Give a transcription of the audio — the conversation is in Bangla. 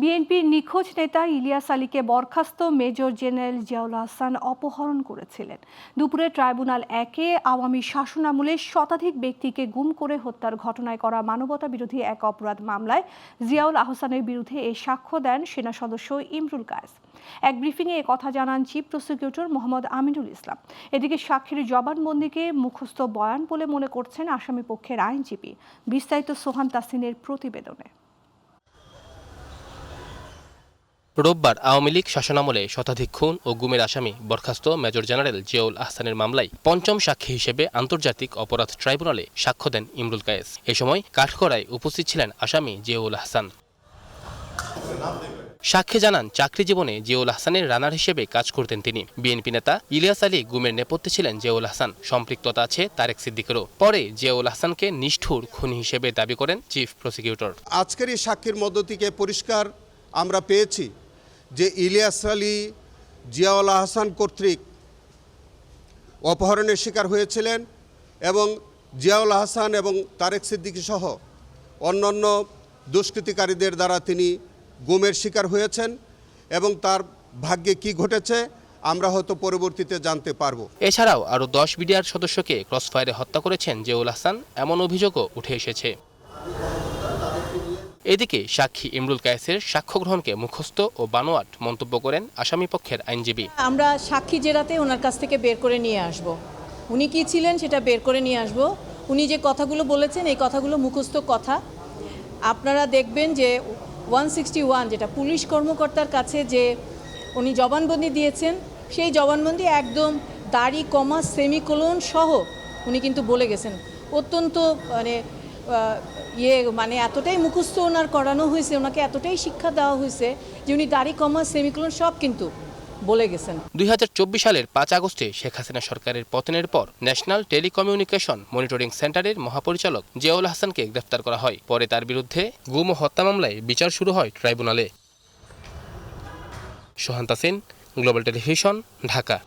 বিএনপির নিখোঁজ নেতা ইলিয়াস আলীকে বরখাস্ত মেজর জেনারেল জিয়াউল হাসান অপহরণ করেছিলেন। দুপুরে ট্রাইব্যুনাল 1-এ আওয়ামী শাসনামলে শতাধিক ব্যক্তিকে গুম করে হত্যার ঘটনায় করা মানবতা বিরোধী এক অপরাধ মামলায় জিয়াউল আহসানের বিরুদ্ধে এ সাক্ষ্য দেন সেনা সদস্য ইমরুল কায়েস। এক ব্রিফিংয়ে কথা জানান চিফ প্রসিকিউটর মোহাম্মদ আমিনুল ইসলাম। এদিকে সাক্ষীর জবানবন্দিকে মুখস্থ বয়ান বলে মনে করছেন আসামি পক্ষের আইনজীবী। বিস্তারিত সোহান তাসিনের প্রতিবেদনে। রোববার আওয়ামী লীগ শাসনামলে শতাধিক খুন ও গুমের আসামি বরখাস্ত মেজর জেনারেল জিয়াউল আহসানের মামলায় পঞ্চম সাক্ষী হিসেবে আন্তর্জাতিক অপরাধ ট্রাইব্যুনালে সাক্ষ্য দেন ইমরুল কায়েস। এ সময় কাঠগড়ায় উপস্থিত ছিলেন আসামি জিয়াউল আহসান। সাক্ষ্যে জানান, চাকরি জীবনে জিয়াউল আহসানের রানার হিসেবে কাজ করতেন তিনি। বিএনপি নেতা ইলিয়াস আলী গুমের নেপথ্যে ছিলেন জিয়াউল আহসান। সম্পৃক্ততা আছে তারেক সিদ্দিকেরও। পরে জিয়াউল আহসানকে নিষ্ঠুর খুনি হিসেবে দাবি করেন চিফ প্রসিকিউটর। আজকের এই সাক্ষীর মধ্য থেকে পরিষ্কার আমরা পেয়েছি যে ইলিয়াস আলী জিয়াউল আহসান কর্তৃক অপহরণের শিকার হয়েছিলেন এবং জিয়াউল আহসান এবং তারেক সিদ্দিকী সহ অন্যান্য দুষ্কৃতিকারীদের দ্বারা তিনি গুমের শিকার হয়েছেন এবং তার ভাগ্যে কি ঘটেছে আমরা হয়তো পরবর্তীতে জানতে পারব। এছাড়াও আরও 10 বিডিআর সদস্যকে ক্রসফায়ারে হত্যা করেছেন জিয়াউল আহসান, এমন অভিযোগও উঠে এসেছে। এদিকে সাক্ষী ইমরুল কায়েসের সাক্ষ্য গ্রহণকে মুখস্থ ও বানোয়াট মন্তব্য করেন আসামি পক্ষের আইনজীবী। আমরা সাক্ষী জেরাতে ওনার কাছ থেকে বের করে নিয়ে আসব, উনি কি ছিলেন সেটা বের করে নিয়ে আসব। উনি যে কথাগুলো বলেছেন এই কথাগুলো মুখস্থ কথা। আপনারা দেখবেন যে 161 যেটা পুলিশ কর্মকর্তার কাছে যে উনি জবানবন্দি দিয়েছেন, সেই জবানবন্দি একদম দাড়ি কমা সেমিকোলন সহ উনি কিন্তু বলে গেছেন। অত্যন্ত মানে এতটাই মুখস্থ ওনার করানো হয়েছে, ওনাকে এতটাই শিক্ষা দেওয়া হয়েছে যে উনি দাড়ি কমা সেমিকোলন সব কিন্তু বলে গেছেন। 2024 সালের 5 আগস্টে শেখ হাসিনা সরকারের পতনের পর ন্যাশনাল টেলিকমিউনিকেশন মনিটরিং সেন্টারের মহাপরিচালক জিয়াউল আহসানকে গ্রেফতার করা হয়। পরে তার বিরুদ্ধে গুম ও হত্যা মামলায় বিচার শুরু হয় ট্রাইব্যুনালে। সোহান তাসিন, গ্লোবাল টেলিভিশন, ঢাকা।